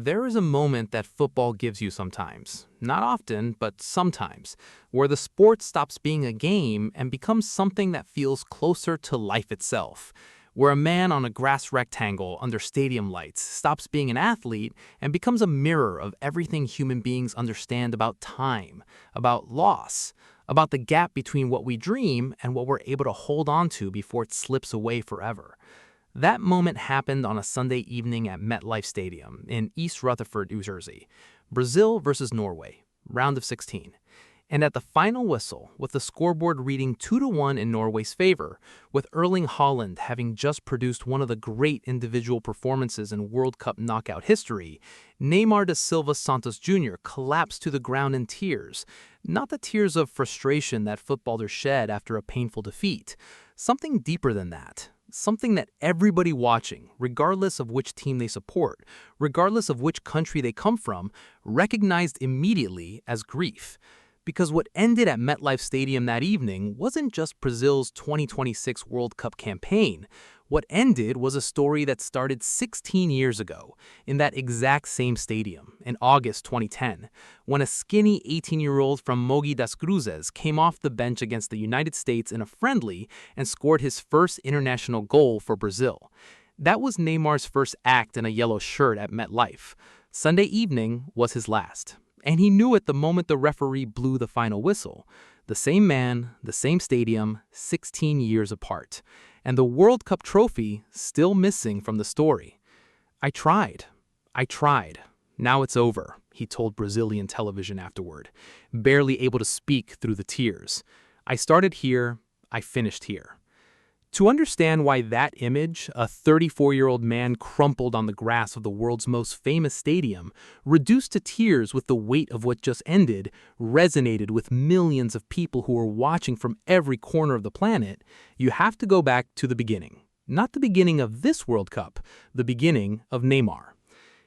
There is a moment that football gives you sometimes, not often, but sometimes, where the sport stops being a game and becomes something that feels closer to life itself, where a man on a grass rectangle under stadium lights stops being an athlete and becomes a mirror of everything human beings understand about time, about loss, about the gap between what we dream and what we're able to hold on to before it slips away forever. That moment happened on a Sunday evening at MetLife Stadium in East Rutherford, New Jersey. Brazil versus Norway, round of 16. And at the final whistle, with the scoreboard reading 2-1 in Norway's favor, with Erling Haaland having just produced one of the great individual performances in World Cup knockout history, Neymar da Silva Santos Jr. collapsed to the ground in tears. Not the tears of frustration that footballers shed after a painful defeat. Something deeper than that. Something that everybody watching, regardless of which team they support, regardless of which country they come from, recognized immediately as grief. Because what ended at MetLife Stadium that evening wasn't just Brazil's 2026 World Cup campaign. What ended was a story that started 16 years ago, in that exact same stadium, in August 2010, when a skinny 18-year-old from Mogi das Cruzes came off the bench against the United States in a friendly and scored his first international goal for Brazil. That was Neymar's first act in a yellow shirt at MetLife. Sunday evening was his last. And he knew it the moment the referee blew the final whistle. The same man, the same stadium, 16 years apart. And the World Cup trophy still missing from the story. I tried. Now it's over, he told Brazilian television afterward, barely able to speak through the tears. I started here, I finished here. To understand why that image, a 34-year-old man crumpled on the grass of the world's most famous stadium, reduced to tears with the weight of what just ended, resonated with millions of people who were watching from every corner of the planet, you have to go back to the beginning. Not the beginning of this World Cup, the beginning of Neymar.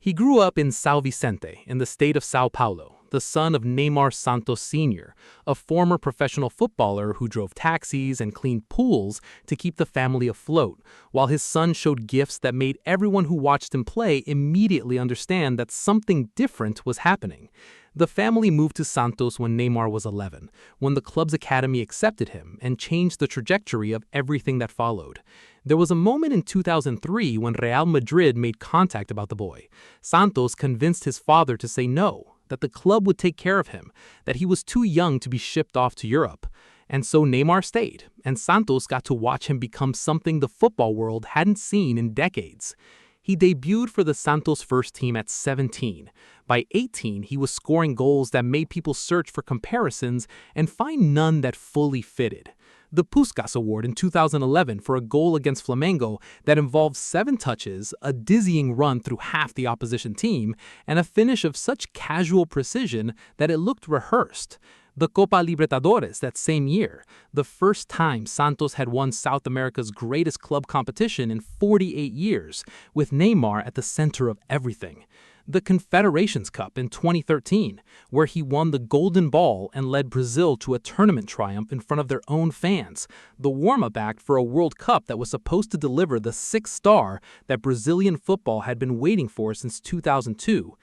He grew up in São Vicente, in the state of São Paulo, the son of Neymar Santos Sr., a former professional footballer who drove taxis and cleaned pools to keep the family afloat, while his son showed gifts that made everyone who watched him play immediately understand that something different was happening. The family moved to Santos when Neymar was 11, when the club's academy accepted him and changed the trajectory of everything that followed. There was a moment in 2003 when Real Madrid made contact about the boy. Santos convinced his father to say no, that the club would take care of him, that he was too young to be shipped off to Europe. And so Neymar stayed, and Santos got to watch him become something the football world hadn't seen in decades. He debuted for the Santos first team at 17. By 18, he was scoring goals that made people search for comparisons and find none that fully fitted. The Puskás Award in 2011 for a goal against Flamengo that involved 7 touches, a dizzying run through half the opposition team, and a finish of such casual precision that it looked rehearsed. The Copa Libertadores that same year, the first time Santos had won South America's greatest club competition in 48 years, with Neymar at the center of everything. The Confederations Cup in 2013, where he won the Golden Ball and led Brazil to a tournament triumph in front of their own fans, the warm-up act for a World Cup that was supposed to deliver the 6th star that Brazilian football had been waiting for since 2002.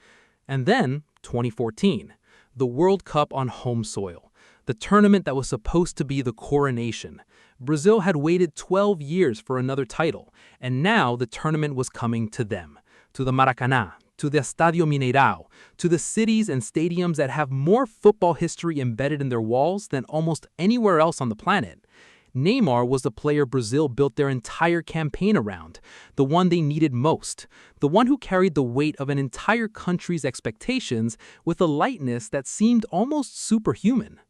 And then, 2014, the World Cup on home soil, the tournament that was supposed to be the coronation. Brazil had waited 12 years for another title, and now the tournament was coming to them, to the Maracanã, to the Estadio Mineirão, to the cities and stadiums that have more football history embedded in their walls than almost anywhere else on the planet. Neymar was the player Brazil built their entire campaign around, the one they needed most, the one who carried the weight of an entire country's expectations with a lightness that seemed almost superhuman.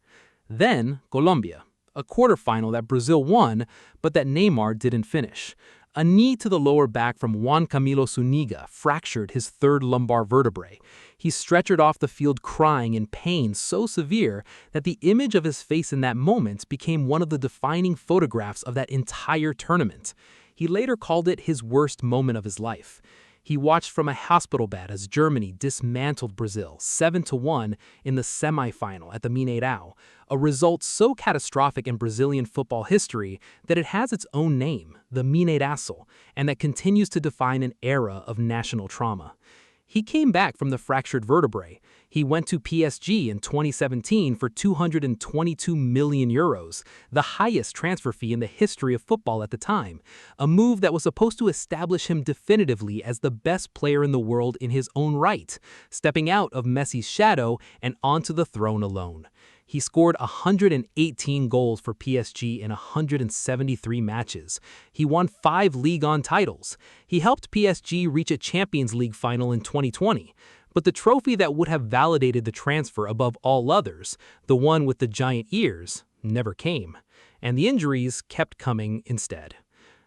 Then, Colombia, a quarterfinal that Brazil won, but that Neymar didn't finish. A knee to the lower back from Juan Camilo Zuniga fractured his 3rd lumbar vertebrae. He stretchered off the field crying in pain so severe that the image of his face in that moment became one of the defining photographs of that entire tournament. He later called it his worst moment of his life. He watched from a hospital bed as Germany dismantled Brazil 7-1 in the semifinal at the Mineirão, a result so catastrophic in Brazilian football history that it has its own name, the Mineiraço, and that continues to define an era of national trauma. He came back from the fractured vertebrae. He went to PSG in 2017 for €222 million, the highest transfer fee in the history of football at the time, a move that was supposed to establish him definitively as the best player in the world in his own right, stepping out of Messi's shadow and onto the throne alone. He scored 118 goals for PSG in 173 matches. He won 5 Ligue 1 titles. He helped PSG reach a Champions League final in 2020. But the trophy that would have validated the transfer above all others, the one with the giant ears, never came. And the injuries kept coming instead.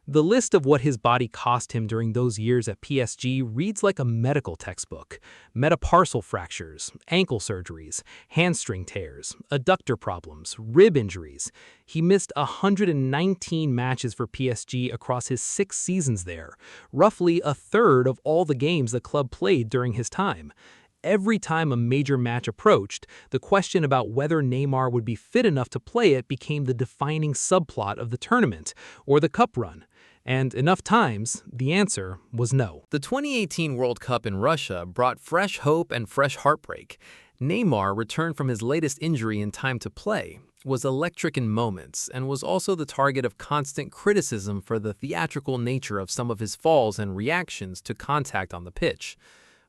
The list of what his body cost him during those years at PSG reads like a medical textbook. Metatarsal fractures, ankle surgeries, hamstring tears, adductor problems, rib injuries. He missed 119 matches for PSG across his 6 seasons there, roughly a third of all the games the club played during his time. Every time a major match approached, the question about whether Neymar would be fit enough to play it became the defining subplot of the tournament or the cup run. And enough times, the answer was no. The 2018 World Cup in Russia brought fresh hope and fresh heartbreak. Neymar, returned from his latest injury in time to play, was electric in moments and was also the target of constant criticism for the theatrical nature of some of his falls and reactions to contact on the pitch.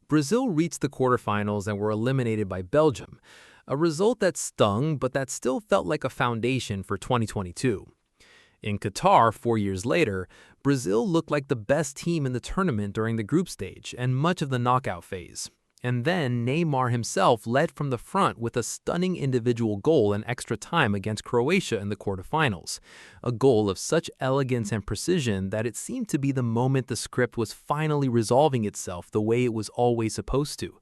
Brazil reached the quarterfinals and were eliminated by Belgium, a result that stung but that still felt like a foundation for 2022. In Qatar 4 years later, Brazil looked like the best team in the tournament during the group stage and much of the knockout phase. And then Neymar himself led from the front with a stunning individual goal in extra time against Croatia in the quarterfinals, a goal of such elegance and precision that it seemed to be the moment the script was finally resolving itself the way it was always supposed to.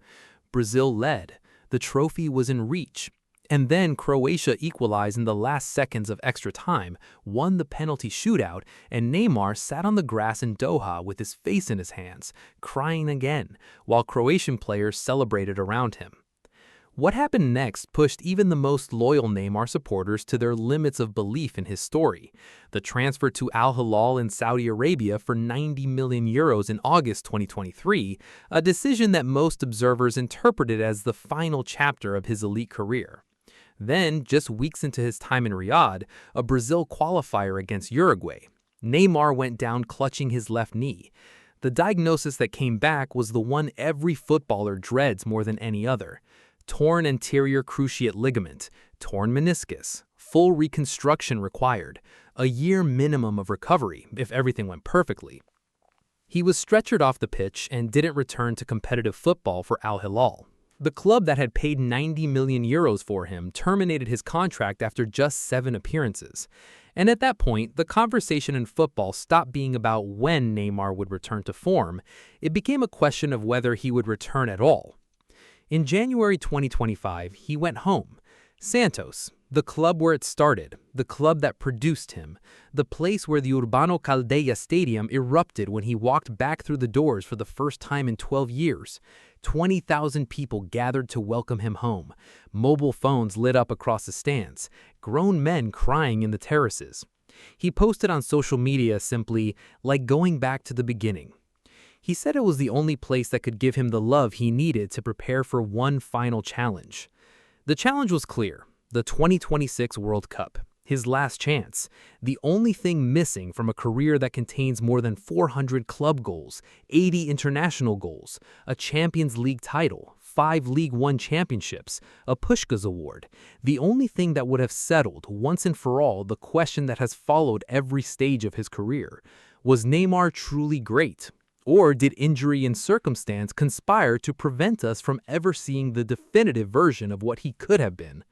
Brazil led. The trophy was in reach. And then Croatia equalized in the last seconds of extra time, won the penalty shootout, and Neymar sat on the grass in Doha with his face in his hands, crying again, while Croatian players celebrated around him. What happened next pushed even the most loyal Neymar supporters to their limits of belief in his story. The transfer to Al Hilal in Saudi Arabia for €90 million in August 2023, a decision that most observers interpreted as the final chapter of his elite career. Then, just weeks into his time in Riyadh, a Brazil qualifier against Uruguay. Neymar went down clutching his left knee. The diagnosis that came back was the one every footballer dreads more than any other. Torn anterior cruciate ligament, torn meniscus, full reconstruction required, a year minimum of recovery if everything went perfectly. He was stretchered off the pitch and didn't return to competitive football for Al Hilal. The club that had paid €90 million for him terminated his contract after just 7 appearances. And at that point, the conversation in football stopped being about when Neymar would return to form. It became a question of whether he would return at all. In January 2025, he went home. Santos, the club where it started, the club that produced him, the place where the Urbano Caldeia Stadium erupted when he walked back through the doors for the first time in 12 years. 20,000 people gathered to welcome him home. Mobile phones lit up across the stands. Grown men crying in the terraces. He posted on social media simply, like going back to the beginning. He said it was the only place that could give him the love he needed to prepare for one final challenge. The challenge was clear, the 2026 World Cup. His last chance, the only thing missing from a career that contains more than 400 club goals, 80 international goals, a Champions League title, 5 League 1 championships, a Puskás Award. The only thing that would have settled, once and for all, the question that has followed every stage of his career. Was Neymar truly great? Or did injury and circumstance conspire to prevent us from ever seeing the definitive version of what he could have been?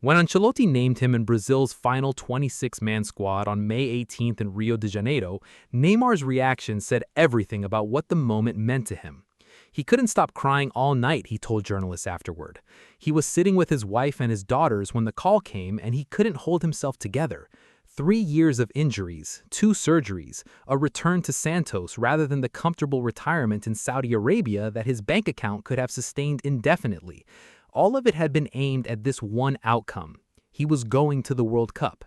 When Ancelotti named him in Brazil's final 26-man squad on May 18th in Rio de Janeiro, Neymar's reaction said everything about what the moment meant to him. He couldn't stop crying all night, he told journalists afterward. He was sitting with his wife and his daughters when the call came and he couldn't hold himself together. 3 years of injuries, 2 surgeries, a return to Santos rather than the comfortable retirement in Saudi Arabia that his bank account could have sustained indefinitely. All of it had been aimed at this one outcome. He was going to the World Cup.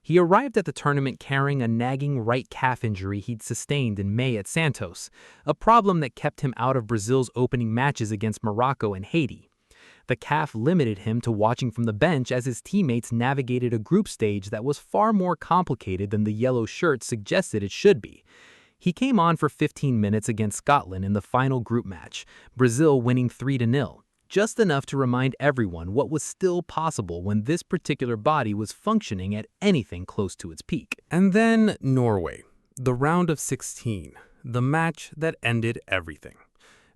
He arrived at the tournament carrying a nagging right calf injury he'd sustained in May at Santos, a problem that kept him out of Brazil's opening matches against Morocco and Haiti. The calf limited him to watching from the bench as his teammates navigated a group stage that was far more complicated than the yellow shirt suggested it should be. He came on for 15 minutes against Scotland in the final group match, Brazil winning 3-0, just enough to remind everyone what was still possible when this particular body was functioning at anything close to its peak. And then Norway, the round of 16, the match that ended everything.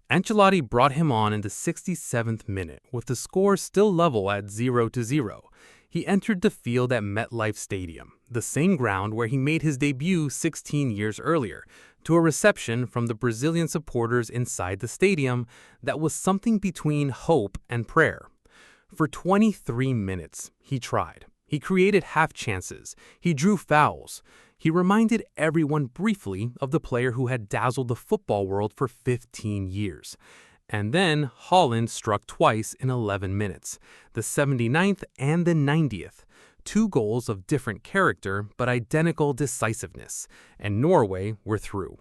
Ancelotti brought him on in the 67th minute, with the score still level at 0-0. He entered the field at MetLife Stadium, the same ground where he made his debut 16 years earlier, to a reception from the Brazilian supporters inside the stadium that was something between hope and prayer. For 23 minutes, he tried. He created half chances. He drew fouls. He reminded everyone briefly of the player who had dazzled the football world for 15 years. And then Holland struck twice in 11 minutes, the 79th and the 90th. 2 goals of different character but identical decisiveness, and Norway were through.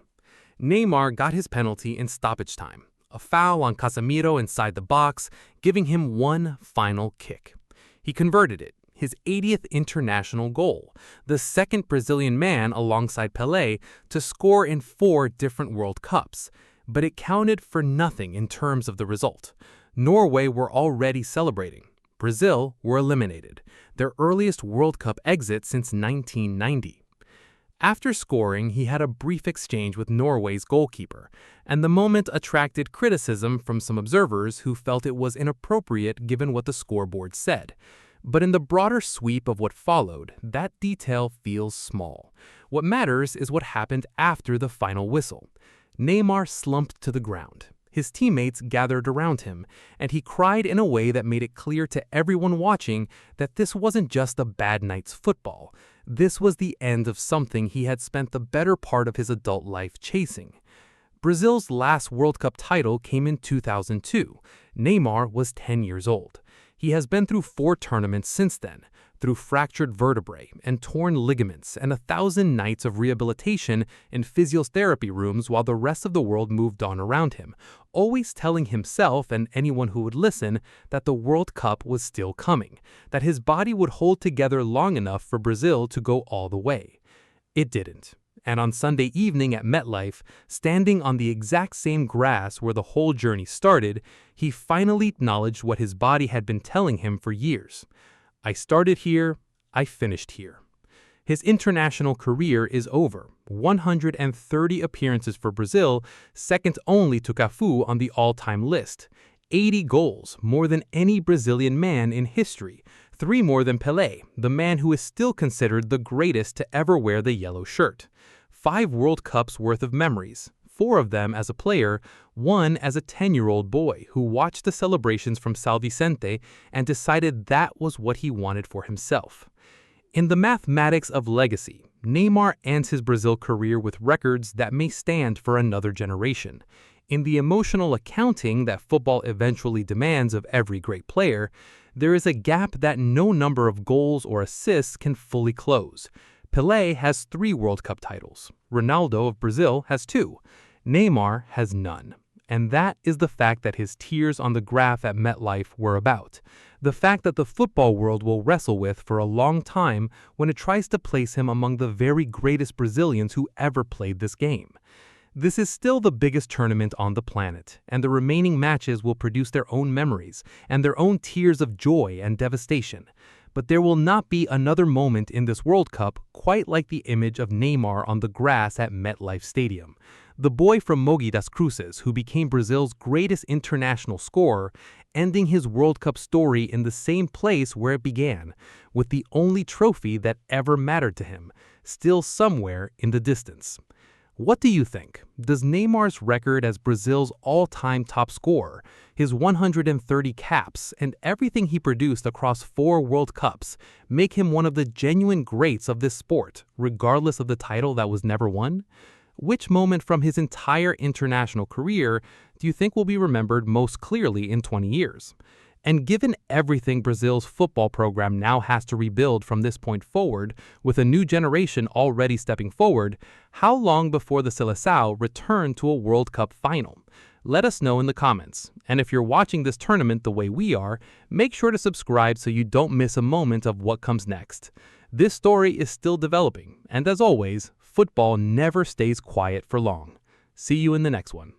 Neymar got his penalty in stoppage time, a foul on Casemiro inside the box, giving him one final kick. He converted it, his 80th international goal, the second Brazilian man alongside Pelé to score in 4 different World Cups. But it counted for nothing in terms of the result. Norway were already celebrating. Brazil were eliminated, their earliest World Cup exit since 1990. After scoring, he had a brief exchange with Norway's goalkeeper, and the moment attracted criticism from some observers who felt it was inappropriate given what the scoreboard said. But in the broader sweep of what followed, that detail feels small. What matters is what happened after the final whistle. Neymar slumped to the ground. His teammates gathered around him, and he cried in a way that made it clear to everyone watching that this wasn't just a bad night's football. This was the end of something he had spent the better part of his adult life chasing. Brazil's last World Cup title came in 2002. Neymar was 10 years old. He has been through 4 tournaments since then, through fractured vertebrae and torn ligaments and 1,000 nights of rehabilitation in physiotherapy rooms while the rest of the world moved on around him, always telling himself and anyone who would listen that the World Cup was still coming, that his body would hold together long enough for Brazil to go all the way. It didn't. And on Sunday evening at MetLife, standing on the exact same grass where the whole journey started, he finally acknowledged what his body had been telling him for years. I started here, I finished here. His international career is over. 130 appearances for Brazil, second only to Cafu on the all-time list. 80 goals, more than any Brazilian man in history. 3 more than Pelé, the man who is still considered the greatest to ever wear the yellow shirt. 5 World Cups worth of memories, 4 of them as a player, 1 as a 10-year-old boy who watched the celebrations from São Vicente and decided that was what he wanted for himself. In the mathematics of legacy, Neymar ends his Brazil career with records that may stand for another generation. In the emotional accounting that football eventually demands of every great player, there is a gap that no number of goals or assists can fully close. Pelé has 3 World Cup titles. Ronaldo of Brazil has 2. Neymar has none. And that is the fact that his tears on the graph at MetLife were about. The fact that the football world will wrestle with for a long time when it tries to place him among the very greatest Brazilians who ever played this game. This is still the biggest tournament on the planet, and the remaining matches will produce their own memories and their own tears of joy and devastation. But there will not be another moment in this World Cup quite like the image of Neymar on the grass at MetLife Stadium. The boy from Mogi das Cruzes who became Brazil's greatest international scorer, ending his World Cup story in the same place where it began, with the only trophy that ever mattered to him, still somewhere in the distance. What do you think? Does Neymar's record as Brazil's all-time top scorer, his 130 caps, and everything he produced across 4 World Cups make him one of the genuine greats of this sport, regardless of the title that was never won? Which moment from his entire international career do you think will be remembered most clearly in 20 years? And given everything Brazil's football program now has to rebuild from this point forward, with a new generation already stepping forward, how long before the Seleção return to a World Cup final? Let us know in the comments. And if you're watching this tournament the way we are, make sure to subscribe so you don't miss a moment of what comes next. This story is still developing, and as always, football never stays quiet for long. See you in the next one.